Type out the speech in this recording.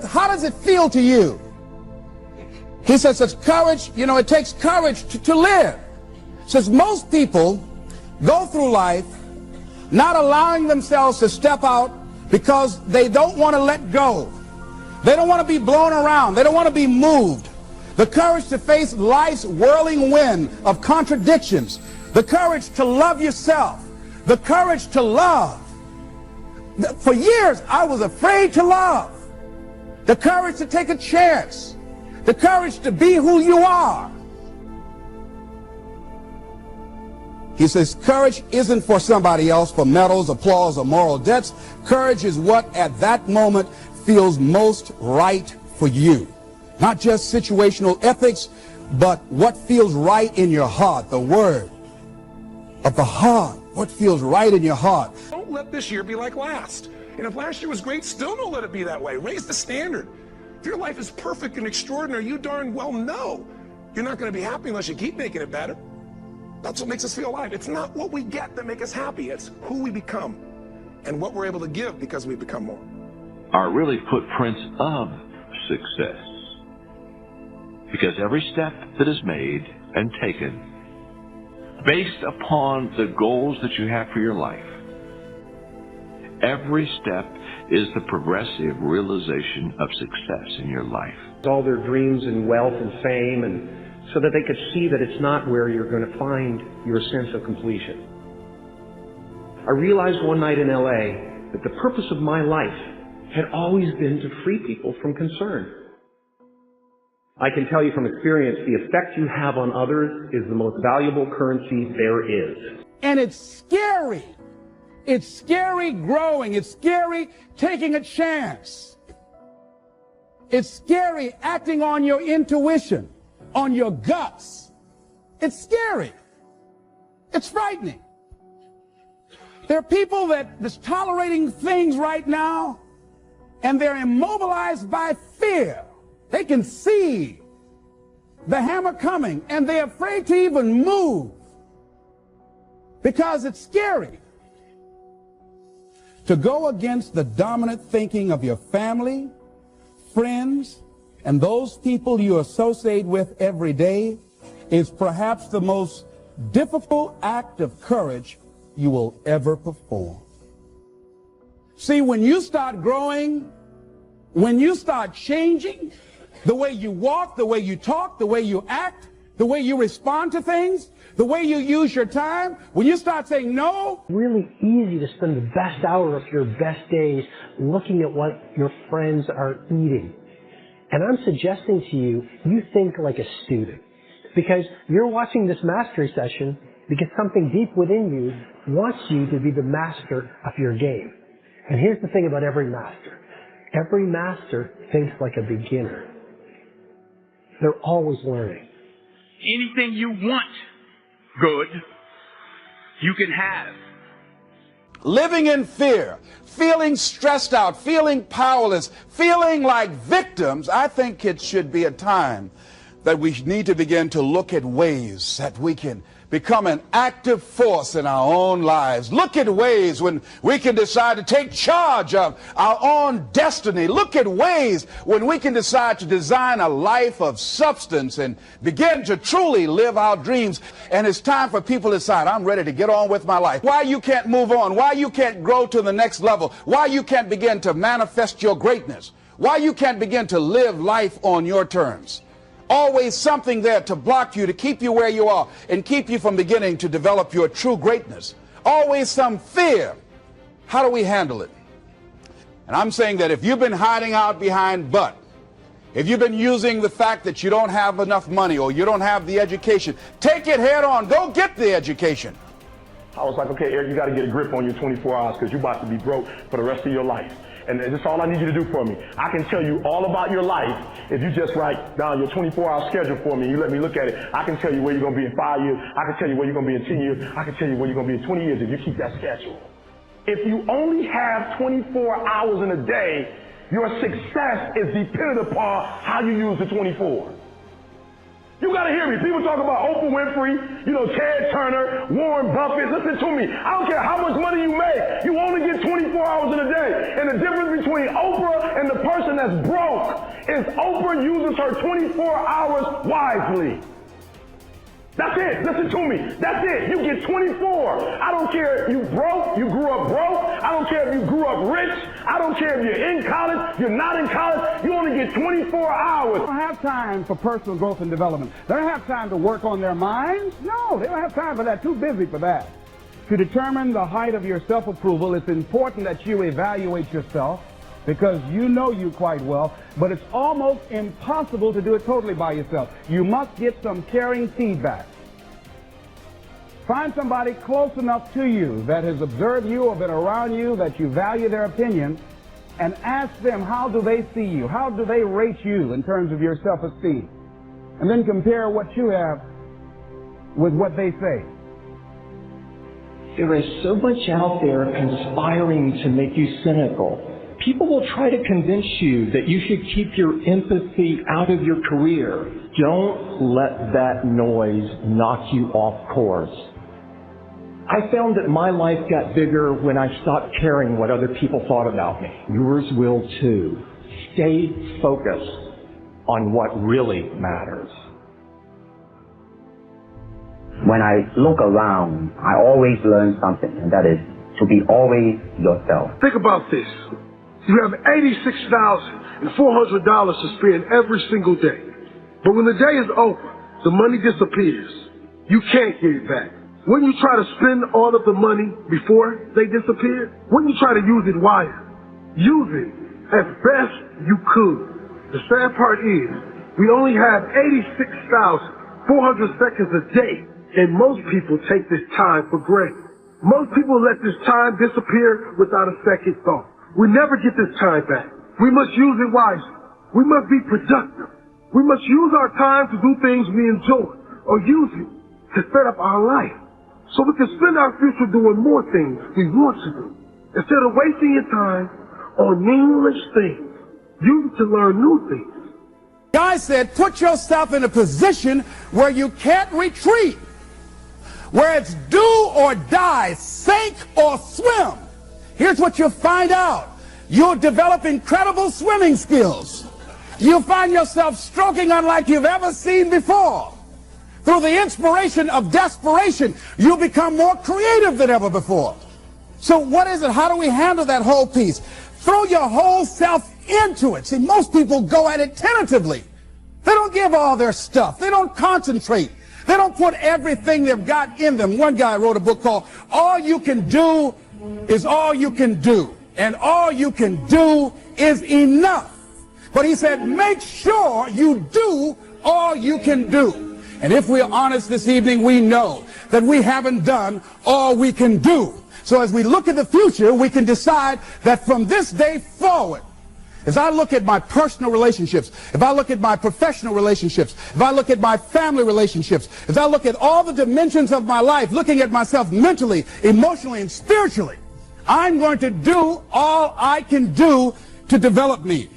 How does it feel to you? He says it's courage, you know, it takes courage to live. Says most people go through life not allowing themselves to step out because they don't want to let go. They don't want to be blown around. They don't want to be moved. The courage to face life's whirling wind of contradictions. The courage to love yourself. The courage to love. For years, I was afraid to love. The courage to take a chance. The courage to be who you are. He says courage isn't for somebody else, for medals, applause, or moral debts. Courage is what at that moment feels most right for you. Not just situational ethics, but what feels right in your heart, the word of the heart, what feels right in your heart. Don't let this year be like last. And if last year was great, still don't let it be that way. Raise the standard. If your life is perfect and extraordinary, you darn well know you're not going to be happy unless you keep making it better. That's what makes us feel alive. It's not what we get that makes us happy. It's who we become and what we're able to give because we become more. Are really footprints of success. Because every step that is made and taken based upon the goals that you have for your life, every step is the progressive realization of success in your life. All their dreams and wealth and fame, and so that they could see that it's not where you're going to find your sense of completion. I realized one night in LA that the purpose of my life had always been to free people from concern. I can tell you from experience, the effect you have on others is the most valuable currency there is. And it's scary. It's scary growing. It's scary taking a chance. It's scary acting on your intuition, on your guts. It's scary. It's frightening. There are people that's tolerating things right now, and they're immobilized by fear. They can see the hammer coming, and they're afraid to even move because it's scary. To go against the dominant thinking of your family, friends, and those people you associate with every day is perhaps the most difficult act of courage you will ever perform. See, when you start growing, when you start changing the way you walk, the way you talk, the way you act, the way you respond to things, the way you use your time, when you start saying no. Really easy to spend the best hour of your best days looking at what your friends are eating. And I'm suggesting to you, you think like a student. Because you're watching this mastery session because something deep within you wants you to be the master of your game. And here's the thing about every master. Every master thinks like a beginner. They're always learning. Anything you want good, you can have. Living in fear, feeling stressed out, feeling powerless, feeling like victims, I think it should be a time that we need to begin to look at ways that we can become an active force in our own lives. Look at ways when we can decide to take charge of our own destiny. Look at ways when we can decide to design a life of substance and begin to truly live our dreams. And it's time for people to decide, I'm ready to get on with my life. Why you can't move on, why you can't grow to the next level, why you can't begin to manifest your greatness, why you can't begin to live life on your terms. Always something there to block you, to keep you where you are, and keep you from beginning to develop your true greatness. Always some fear. How do we handle it? And I'm saying that if you've been hiding out behind but, if you've been using the fact that you don't have enough money or you don't have the education, take it head on. Go get the education. I was like, okay, Eric, you got to get a grip on your 24 hours because you're about to be broke for the rest of your life. And that's all I need you to do for me. I can tell you all about your life if you just write down your 24-hour schedule for me. You let me look at it. I can tell you where you're going to be in 5 years. I can tell you where you're going to be in 10 years. I can tell you where you're going to be in 20 years if you keep that schedule. If you only have 24 hours in a day, your success is dependent upon how you use the 24. You got to hear me. People talk about Oprah Winfrey, Ted Turner, Warren Buffett. Listen to me. I don't care how much money you make. You only get 24 hours in a day. And the difference between Oprah and the person that's broke is Oprah uses her 24 hours wisely. That's it. Listen to me. That's it. You get 24. I don't care if you broke, you grew up broke. I don't care if you grew up rich. I don't care if you're in college, you're not in college. You only get 24 hours. They don't have time for personal growth and development. They don't have time to work on their minds. No, they don't have time for that. Too busy for that. To determine the height of your self-approval, it's important that you evaluate yourself, because you know you quite well, but it's almost impossible to do it totally by yourself. You must get some caring feedback. Find somebody close enough to you that has observed you or been around you, that you value their opinion, and ask them, how do they see you? How do they rate you in terms of your self-esteem? And then compare what you have with what they say. There is so much out there conspiring to make you cynical. People will try to convince you that you should keep your empathy out of your career. Don't let that noise knock you off course. I found that my life got bigger when I stopped caring what other people thought about me. Yours will too. Stay focused on what really matters. When I look around, I always learn something, and that is to be always yourself. Think about this. You have $86,400 to spend every single day. But when the day is over, the money disappears. You can't get it back. Wouldn't you try to spend all of the money before they disappear? Wouldn't you try to use it wisely? Use it as best you could. The sad part is, we only have 86,400 seconds a day, and most people take this time for granted. Most people let this time disappear without a second thought. We never get this time back. We must use it wisely. We must be productive. We must use our time to do things we enjoy, or use it to set up our life, so we can spend our future doing more things we want to do. Instead of wasting your time on meaningless things, use it to learn new things. Guy said, put yourself in a position where you can't retreat, where it's do or die, sink or swim. Here's what you'll find out. You'll develop incredible swimming skills. You'll find yourself stroking unlike you've ever seen before. Through the inspiration of desperation, you'll become more creative than ever before. So what is it? How do we handle that whole piece? Throw your whole self into it. See, most people go at it tentatively. They don't give all their stuff. They don't concentrate. They don't put everything they've got in them. One guy wrote a book called All You Can Do is All You Can Do. And all you can do is enough. But he said, make sure you do all you can do. And if we're honest this evening, we know that we haven't done all we can do. So as we look at the future, we can decide that from this day forward, as I look at my personal relationships, if I look at my professional relationships, if I look at my family relationships, as I look at all the dimensions of my life, looking at myself mentally, emotionally, and spiritually, I'm going to do all I can do to develop me.